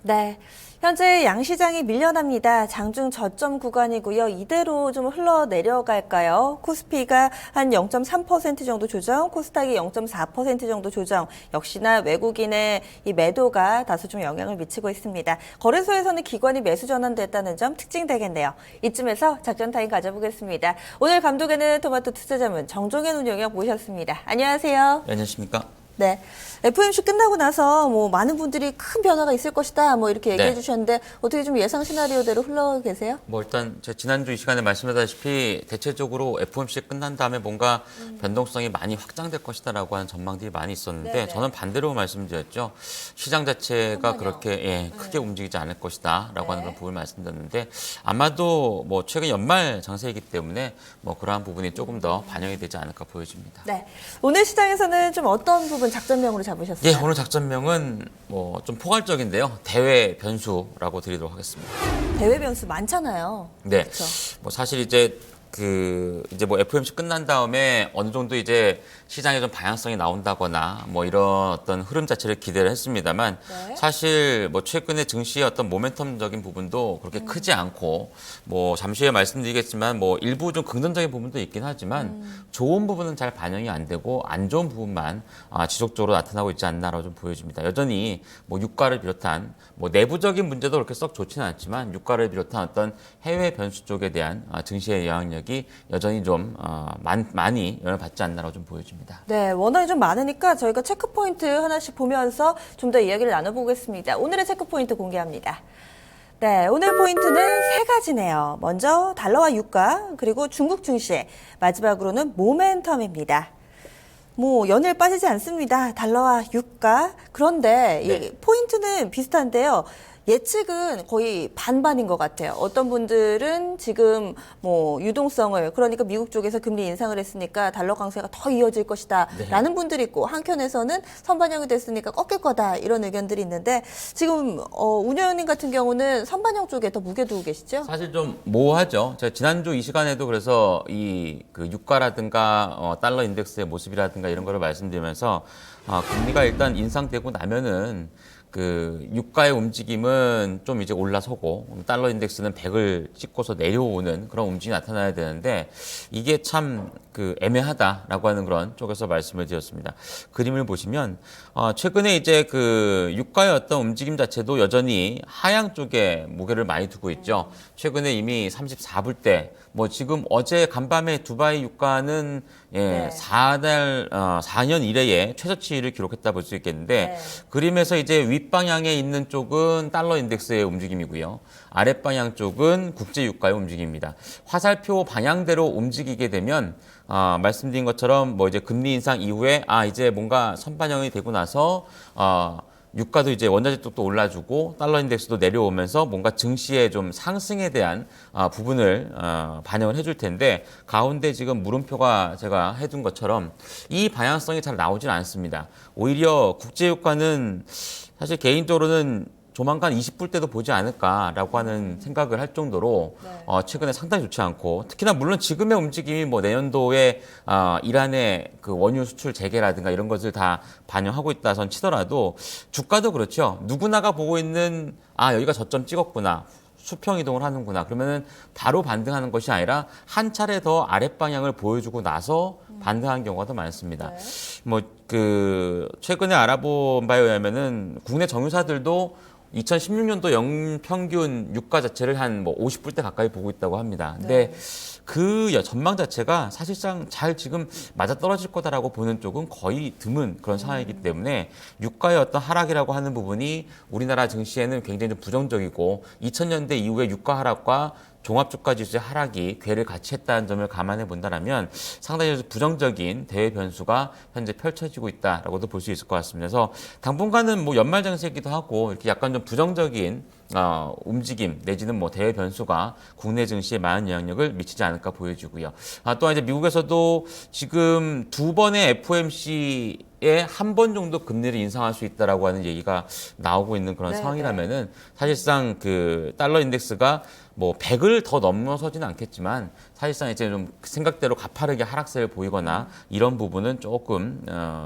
네. 현재 양시장이 밀려납니다. 장중 저점 구간이고요. 이대로 좀 흘러내려갈까요? 코스피가 한 0.3% 정도 조정, 코스닥이 0.4% 정도 조정. 역시나 외국인의 이 매도가 다소 좀 영향을 미치고 있습니다. 거래소에서는 기관이 매수 전환됐다는 점 특징되겠네요. 이쯤에서 작전 타임 가져보겠습니다. 오늘 감독에는 토마토 투자자문 정종현 운영위원 모셨습니다. 안녕하세요. 네, 안녕하십니까? 네. FOMC 끝나고 나서 뭐 많은 분들이 큰 변화가 있을 것이다 뭐 이렇게 얘기해 주셨는데 어떻게 좀 예상 시나리오대로 흘러가고 계세요? 뭐 일단 제가 지난주 이 시간에 말씀드렸다시피 대체적으로 FOMC 끝난 다음에 뭔가 변동성이 많이 확장될 것이다라고 하는 전망들이 많이 있었는데 네네. 저는 반대로 말씀드렸죠. 시장 자체가 선반영. 그렇게 크게 움직이지 않을 것이다라고 하는 네. 그런 부분을 말씀드렸는데 아마도 뭐 최근 연말 장세이기 때문에 뭐 그러한 부분이 조금 더 반영이 되지 않을까 보여집니다. 네. 오늘 시장에서는 좀 어떤 부분 작전명으로 잡으셨어요? 예, 오늘 작전명은 뭐 좀 포괄적인데요. 대외 변수라고 드리도록 하겠습니다. 대외 변수 많잖아요. 네. 그렇죠. 뭐 사실 이제 뭐 FOMC 끝난 다음에 어느 정도 이제 시장에 좀 방향성이 나온다거나 뭐 이런 어떤 흐름 자체를 기대를 했습니다만 네. 사실 뭐 최근에 증시의 어떤 모멘텀적인 부분도 그렇게 크지 않고 뭐 잠시 후에 말씀드리겠지만 뭐 일부 좀 긍정적인 부분도 있긴 하지만 좋은 부분은 잘 반영이 안 되고 안 좋은 부분만 지속적으로 나타나고 있지 않나라고 좀 보여집니다. 여전히 뭐 유가를 비롯한 뭐 내부적인 문제도 그렇게 썩 좋지는 않지만 유가를 비롯한 어떤 해외 변수 쪽에 대한 증시의 영향력이 여전히 좀 많이 영향을 받지 않나라고 좀 보여집니다. 네, 워낙에 좀 많으니까 저희가 체크포인트 하나씩 보면서 좀 더 이야기를 나눠보겠습니다. 오늘의 체크포인트 공개합니다. 네, 오늘 포인트는 세 가지네요. 먼저 달러와 유가, 그리고 중국 증시, 마지막으로는 모멘텀입니다. 뭐 연일 빠지지 않습니다. 달러와 유가. 그런데 네. 이 포인트는 비슷한데요. 예측은 거의 반반인 것 같아요. 어떤 분들은 지금 뭐 유동성을 그러니까 미국 쪽에서 금리 인상을 했으니까 달러 강세가 더 이어질 것이다 라는 분들이 있고 한켠에서는 선반영이 됐으니까 꺾일 거다 이런 의견들이 있는데 지금 운영님 같은 경우는 선반영 쪽에 더 무게 두고 계시죠? 사실 좀 모호하죠. 제가 지난주 이 시간에도 그래서 그 유가라든가 달러 인덱스의 모습이라든가 이런 거를 말씀드리면서 금리가 일단 인상되고 나면은 그 유가의 움직임은 좀 이제 올라서고 달러 인덱스는 100을 찍고서 내려오는 그런 움직임이 나타나야 되는데 이게 참 애매하다라고 하는 그런 쪽에서 말씀을 드렸습니다. 그림을 보시면 최근에 이제 그 유가의 어떤 움직임 자체도 여전히 하향 쪽에 무게를 많이 두고 있죠. 최근에 이미 34불대 뭐 지금 어제 간밤에 두바이 유가는 네. 4년 이래에 최저치를 기록했다 볼 수 있겠는데 네. 그림에서 이제 윗방향에 있는 쪽은 달러 인덱스의 움직임이고요. 아랫방향 쪽은 국제 유가의 움직임입니다. 화살표 방향대로 움직이게 되면 말씀드린 것처럼 뭐 이제 금리 인상 이후에 이제 뭔가 선반영이 되고 나서 유가도 이제 원자재 쪽도 올라주고 달러 인덱스도 내려오면서 뭔가 증시의 좀 상승에 대한 부분을 반영을 해줄 텐데 가운데 지금 물음표가 제가 해둔 것처럼 이 방향성이 잘 나오질 않습니다. 오히려 국제 유가는 사실 개인적으로는 조만간 20불대도 보지 않을까라고 하는 생각을 할 정도로 최근에 상당히 좋지 않고 특히나 물론 지금의 움직임이 뭐 내년도에 이란의 그 원유 수출 재개라든가 이런 것을 다 반영하고 있다선 치더라도 주가도 그렇죠. 누구나가 보고 있는 여기가 저점 찍었구나. 수평 이동을 하는구나. 그러면은 바로 반등하는 것이 아니라 한 차례 더 아랫방향을 보여주고 나서 반등하는 경우가 더 많습니다. 뭐 최근에 알아본 바에 의하면은 국내 정유사들도 2016년도 연평균 유가 자체를 한 뭐 50불대 가까이 보고 있다고 합니다. 근데 그 전망 자체가 사실상 잘 지금 맞아떨어질 거다라고 보는 쪽은 거의 드문 그런 상황이기 때문에 유가의 어떤 하락이라고 하는 부분이 우리나라 증시에는 굉장히 좀 부정적이고 2000년대 이후의 유가 하락과 종합주가지수의 하락이 궤를 같이 했다는 점을 감안해 본다면 상당히 부정적인 대외 변수가 현재 펼쳐지고 있다라고도 볼 수 있을 것 같습니다. 그래서 당분간은 뭐 연말 장세이기도 하고 이렇게 약간 좀 부정적인 움직임 내지는 뭐 대외 변수가 국내 증시에 많은 영향력을 미치지 않을까 보여지고요. 또한 이제 미국에서도 지금 두 번의 FOMC에 한 번 정도 금리를 인상할 수 있다라고 하는 얘기가 나오고 있는 그런 상황이라면은 사실상 그 달러 인덱스가 뭐 100을 더 넘어서지는 않겠지만 사실상 이제 좀 생각대로 가파르게 하락세를 보이거나 이런 부분은 조금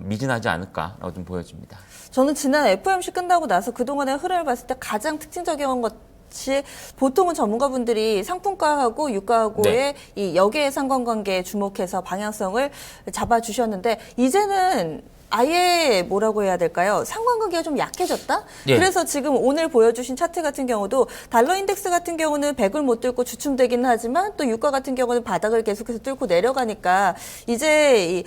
미진하지 않을까라고 좀 보여집니다. 저는 지난 FOMC 끝나고 나서 그동안의 흐름을 봤을 때 가장 특징적인 것이 보통은 전문가분들이 상품가하고 유가하고의 이 역외 상관관계에 주목해서 방향성을 잡아주셨는데 이제는 아예 뭐라고 해야 될까요? 상관관계가 좀 약해졌다? 예. 그래서 지금 오늘 보여주신 차트 같은 경우도 달러 인덱스 같은 경우는 100을 못 뚫고 주춤되기는 하지만 또 유가 같은 경우는 바닥을 계속해서 뚫고 내려가니까 이제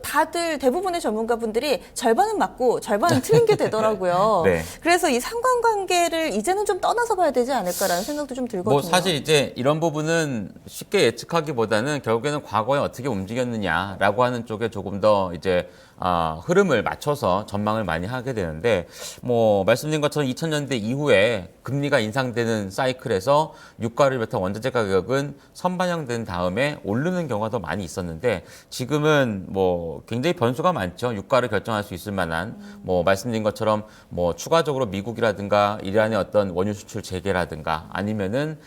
다들 대부분의 전문가분들이 절반은 맞고 절반은 틀린 게 되더라고요. 네. 그래서 이 상관관계를 이제는 좀 떠나서 봐야 되지 않을까라는 생각도 좀 들거든요. 뭐 사실 이제 이런 부분은 쉽게 예측하기보다는 결국에는 과거에 어떻게 움직였느냐라고 하는 쪽에 조금 더 이제 흐름을 맞춰서 전망을 많이 하게 되는데 뭐 말씀드린 것처럼 2000년대 이후에 금리가 인상되는 사이클에서 유가를 비롯한 원자재 가격은 선반영된 다음에 오르는 경우가 더 많이 있었는데 지금은 뭐 굉장히 변수가 많죠. 유가를 결정할 수 있을 만한 뭐 말씀드린 것처럼 뭐 추가적으로 미국이라든가 이란의 어떤 원유 수출 재개라든가 아니면은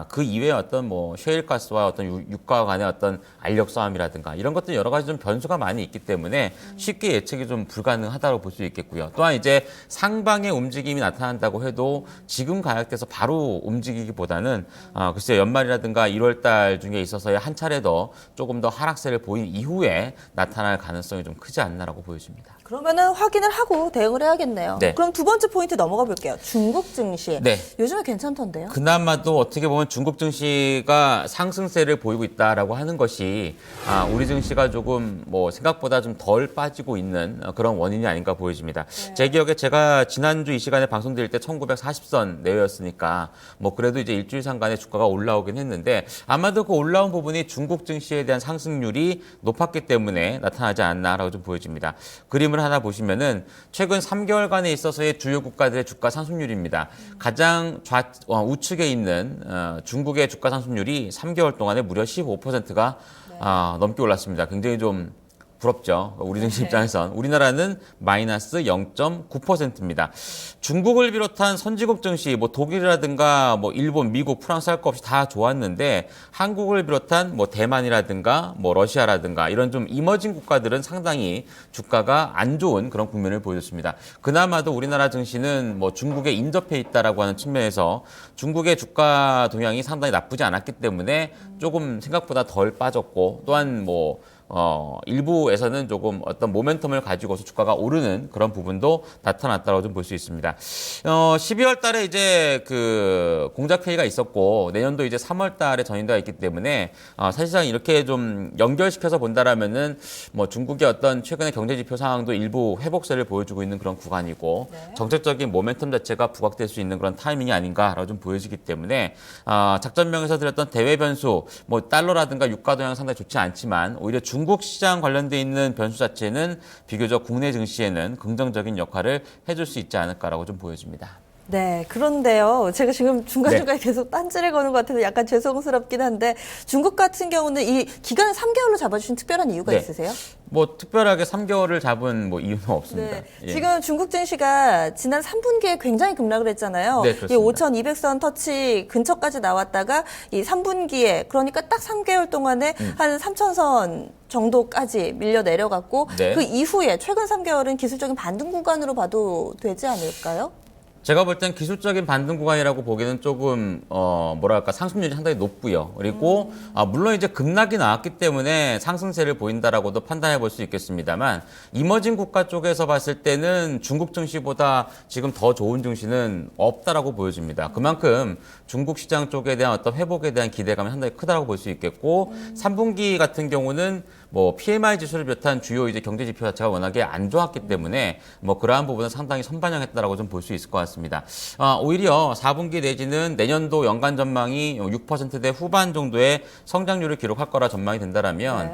그 이외에 어떤 뭐 셰일가스와 어떤 유가 간의 어떤 알력 싸움이라든가 이런 것들 여러 가지 좀 변수가 많이 있기 때문에 쉽게 예측이 좀 불가능하다고 볼 수 있겠고요. 또한 이제 상방의 움직임이 나타난다고 해도 지금 가격대에서 바로 움직이기보다는 글쎄요, 연말이라든가 1월 달 중에 있어서야 한 차례 더 조금 더 하락세를 보인 이후에 나타날 가능성이 좀 크지 않나라고 보여집니다. 그러면은 확인을 하고 대응을 해야겠네요. 네. 그럼 두 번째 포인트 넘어가 볼게요. 중국 증시. 네. 요즘에 괜찮던데요? 그나마도 어떻게 보면 중국 증시가 상승세를 보이고 있다라고 하는 것이 우리 증시가 조금 뭐 생각보다 좀 덜 빠지고 있는 그런 원인이 아닌가 보여집니다. 네. 제 기억에 제가 지난주 이 시간에 방송드릴 때 1940선 내외였으니까 뭐 그래도 이제 일주일 상간에 주가가 올라오긴 했는데 아마도 그 올라온 부분이 중국 증시에 대한 상승률이 높았기 때문에 나타나지 않나라고 좀 보여집니다. 그림을 하나 보시면은 최근 3개월간에 있어서의 주요 국가들의 주가 상승률입니다. 가장 우측에 있는 중국의 주가 상승률이 3개월 동안에 무려 15%가 넘게 올랐습니다. 굉장히 좀 부럽죠. 우리 증시 입장에선. 우리나라는 마이너스 0.9%입니다. 중국을 비롯한 선진국 증시, 뭐 독일이라든가 뭐 일본, 미국, 프랑스 할 거 없이 다 좋았는데 한국을 비롯한 뭐 대만이라든가 뭐 러시아라든가 이런 좀 이머징 국가들은 상당히 주가가 안 좋은 그런 국면을 보여줬습니다. 그나마도 우리나라 증시는 뭐 중국에 인접해 있다라고 하는 측면에서 중국의 주가 동향이 상당히 나쁘지 않았기 때문에 조금 생각보다 덜 빠졌고 또한 뭐 일부에서는 조금 어떤 모멘텀을 가지고서 주가가 오르는 그런 부분도 나타났다고 좀 볼 수 있습니다. 12월 달에 이제 그 공작회의가 있었고 내년도 이제 3월 달에 전인대가 있기 때문에 사실상 이렇게 좀 연결시켜서 본다라면은 뭐 중국의 어떤 최근의 경제 지표 상황도 일부 회복세를 보여주고 있는 그런 구간이고 정책적인 모멘텀 자체가 부각될 수 있는 그런 타이밍이 아닌가라고 좀 보여지기 때문에 작전명에서 드렸던 대외 변수 뭐 달러라든가 유가 동향 상당히 좋지 않지만 오히려 중국 시장 관련돼 있는 변수 자체는 비교적 국내 증시에는 긍정적인 역할을 해줄 수 있지 않을까라고 좀 보여집니다. 네, 그런데요. 제가 지금 중간중간에 계속 딴지를 거는 것 같아서 약간 죄송스럽긴 한데 중국 같은 경우는 이 기간을 3개월로 잡아주신 특별한 이유가 있으세요? 뭐 특별하게 3개월을 잡은 뭐 이유는 없습니다. 네. 지금 중국 증시가 지난 3분기에 굉장히 급락을 했잖아요. 네, 이 그렇습니다. 5,200선 터치 근처까지 나왔다가 이 3분기에 그러니까 딱 3개월 동안에 한 3,000선 정도까지 밀려 내려갔고 네. 그 이후에 최근 3개월은 기술적인 반등 구간으로 봐도 되지 않을까요? 제가 볼 땐 기술적인 반등 구간이라고 보기에는 조금 뭐랄까 상승률이 상당히 높고요. 그리고 물론 이제 급락이 나왔기 때문에 상승세를 보인다라고도 판단해 볼 수 있겠습니다만 이머징 국가 쪽에서 봤을 때는 중국 증시보다 지금 더 좋은 증시는 없다라고 보여집니다. 그만큼 중국 시장 쪽에 대한 어떤 회복에 대한 기대감이 상당히 크다라고 볼 수 있겠고 3분기 같은 경우는 뭐 PMI 지수를 비롯한 주요 이제 경제 지표 자체가 워낙에 안 좋았기 때문에 뭐 그러한 부분은 상당히 선반영했다라고 좀 볼 수 있을 것 같습니다. 오히려 4분기 내지는 내년도 연간 전망이 6%대 후반 정도의 성장률을 기록할 거라 전망이 된다라면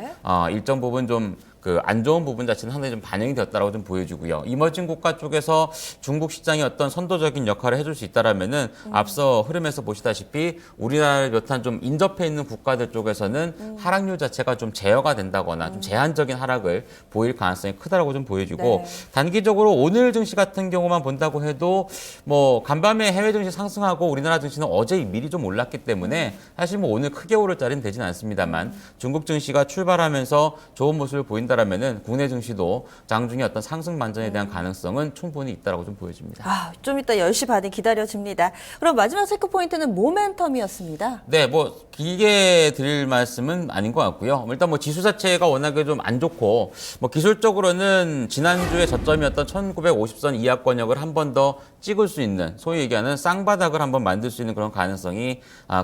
일정 부분 좀 그 안 좋은 부분 자체는 상당히 좀 반영이 되었다라고 좀 보여지고요. 이머징 국가 쪽에서 중국 시장이 어떤 선도적인 역할을 해줄 수 있다라면은 앞서 흐름에서 보시다시피 우리나라를 비롯한 좀 인접해 있는 국가들 쪽에서는 하락률 자체가 좀 제어가 된다거나 좀 제한적인 하락을 보일 가능성이 크다라고 좀 보여지고 단기적으로 오늘 증시 같은 경우만 본다고 해도 뭐 간밤에 해외 증시 상승하고 우리나라 증시는 어제 미리 좀 올랐기 때문에 사실 뭐 오늘 크게 오를 자리는 되진 않습니다만 중국 증시가 출발하면서 좋은 모습을 보인다. 본다라면은 국내 증시도 장중에 어떤 상승 반전에 대한 가능성은 충분히 있다라고 좀 보여집니다. 좀 이따 10시 반이 기다려집니다. 그럼 마지막 체크 포인트는 모멘텀이었습니다. 네, 뭐 길게 드릴 말씀은 아닌 것 같고요. 일단 뭐 지수 자체가 워낙에 좀 안 좋고 뭐 기술적으로는 지난주에 저점이었던 1950선 이하권역을 한 번 더 찍을 수 있는 소위 얘기하는 쌍바닥을 한번 만들 수 있는 그런 가능성이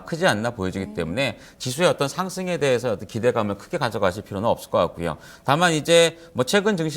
크지 않나 보여지기 때문에 지수의 어떤 상승에 대해서 어떤 기대감을 크게 가져가실 필요는 없을 것 같고요. 다만 이제 뭐 최근 증시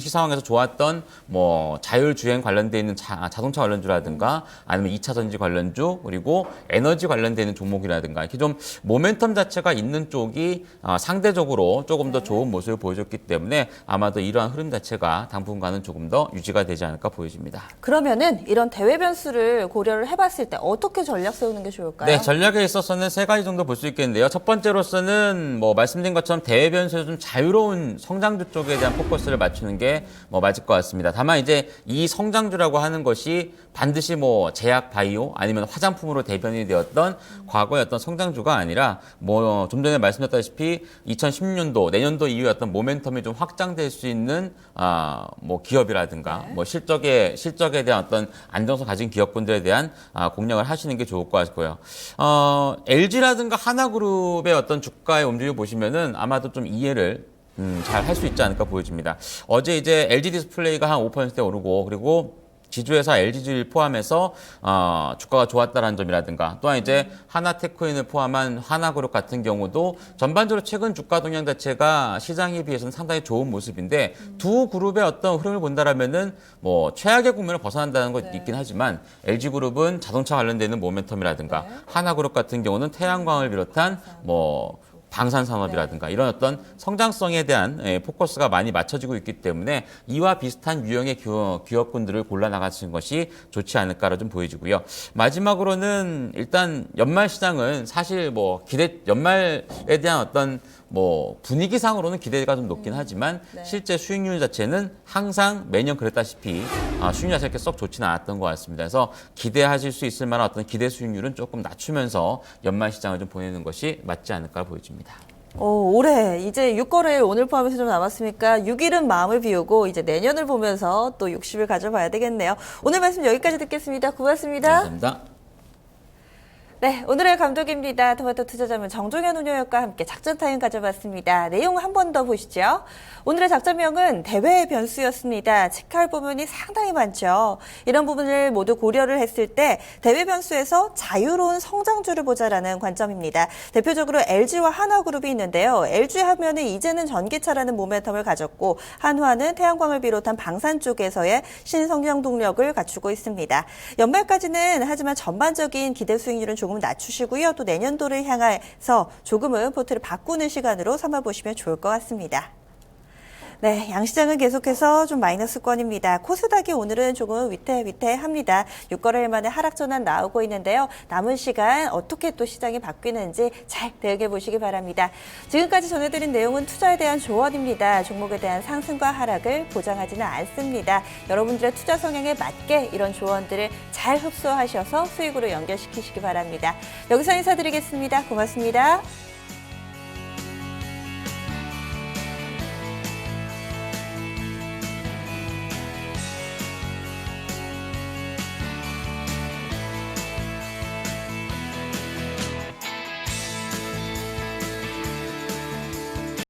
상황에서 좋았던 뭐 자율주행 관련돼 있는 자동차 관련주라든가 아니면 2차 전지 관련주 그리고 에너지 관련돼 있는 종목이라든가 이렇게 좀 모멘텀 자체가 있는 쪽이 상대적으로 조금 더 좋은 모습을 보여줬기 때문에 아마도 이러한 흐름 자체가 당분간은 조금 더 유지가 되지 않을까 보여집니다. 그러면은 이런 대외 변수를 고려를 해봤을 때 어떻게 전략 세우는 게 좋을까요? 네, 전략에 있어서는 세 가지 정도 볼 수 있겠는데요. 첫 번째로서는 뭐 말씀드린 것처럼 대외 변수에서 좀 자유로운 성장주 쪽에 대한 포커스를 맞추는 게 뭐 맞을 것 같습니다. 다만 이제 이 성장주라고 하는 것이 반드시 뭐 제약 바이오 아니면 화장품으로 대변이 되었던 과거의 어떤 성장주가 아니라 뭐 좀 전에 말씀드렸다시피 2016년도 내년도 이후에 어떤 모멘텀이 좀 확장될 수 있는 뭐 기업이라든가 뭐 실적에 대한 어떤 안정성 가진 기업군들에 대한 공략을 하시는 게 좋을 것 같고요. LG라든가 하나그룹의 어떤 주가의 움직임을 보시면은 아마도 좀 이해를 잘 할 수 있지 않을까 보여집니다. 어제 이제 LG 디스플레이가 한 5%대 오르고 그리고 지주회사 LG를 포함해서 주가가 좋았다라는 점이라든가 또한 이제 하나테크인을 포함한 하나그룹 같은 경우도 전반적으로 최근 주가 동향 자체가 시장에 비해서는 상당히 좋은 모습인데 두 그룹의 어떤 흐름을 본다라면은 뭐 최악의 국면을 벗어난다는 것 있긴 하지만 LG그룹은 자동차 관련되는 모멘텀이라든가 하나그룹 같은 경우는 태양광을 비롯한 뭐 방산산업이라든가 이런 어떤 성장성에 대한 포커스가 많이 맞춰지고 있기 때문에 이와 비슷한 유형의 기업군들을 골라나가시는 것이 좋지 않을까로 좀 보여지고요. 마지막으로는 일단 연말 시장은 사실 뭐 연말에 대한 어떤 뭐 분위기상으로는 기대가 좀 높긴 하지만 실제 수익률 자체는 항상 매년 그랬다시피 수익률 자체가 이렇게 썩 좋지는 않았던 것 같습니다. 그래서 기대하실 수 있을 만한 어떤 기대 수익률은 조금 낮추면서 연말 시장을 좀 보내는 것이 맞지 않을까 보여집니다. 올해 이제 6거래일 오늘 포함해서 좀 남았으니까 6일은 마음을 비우고 이제 내년을 보면서 또 60일 가져봐야 되겠네요. 오늘 말씀 여기까지 듣겠습니다. 고맙습니다. 감사합니다. 네, 오늘의 감독입니다. 토마토 투자자문 정종현 운영위원과 함께 작전 타임 가져봤습니다. 내용 한 번 더 보시죠. 오늘의 작전명은 대외 변수였습니다. 체크할 부분이 상당히 많죠. 이런 부분을 모두 고려를 했을 때 대외 변수에서 자유로운 성장주를 보자라는 관점입니다. 대표적으로 LG와 한화그룹이 있는데요. LG 하면은 이제는 전기차라는 모멘텀을 가졌고 한화는 태양광을 비롯한 방산 쪽에서의 신성장 동력을 갖추고 있습니다. 연말까지는 하지만 전반적인 기대 수익률은 조금 낮추시고요. 또 내년도를 향해서 조금은 포트를 바꾸는 시간으로 삼아보시면 좋을 것 같습니다. 네, 양시장은 계속해서 좀 마이너스권입니다. 코스닥이 오늘은 조금 위태위태합니다. 6거래일 만에 하락 전환 나오고 있는데요. 남은 시간 어떻게 또 시장이 바뀌는지 잘 대응해 보시기 바랍니다. 지금까지 전해드린 내용은 투자에 대한 조언입니다. 종목에 대한 상승과 하락을 보장하지는 않습니다. 여러분들의 투자 성향에 맞게 이런 조언들을 잘 흡수하셔서 수익으로 연결시키시기 바랍니다. 여기서 인사드리겠습니다. 고맙습니다.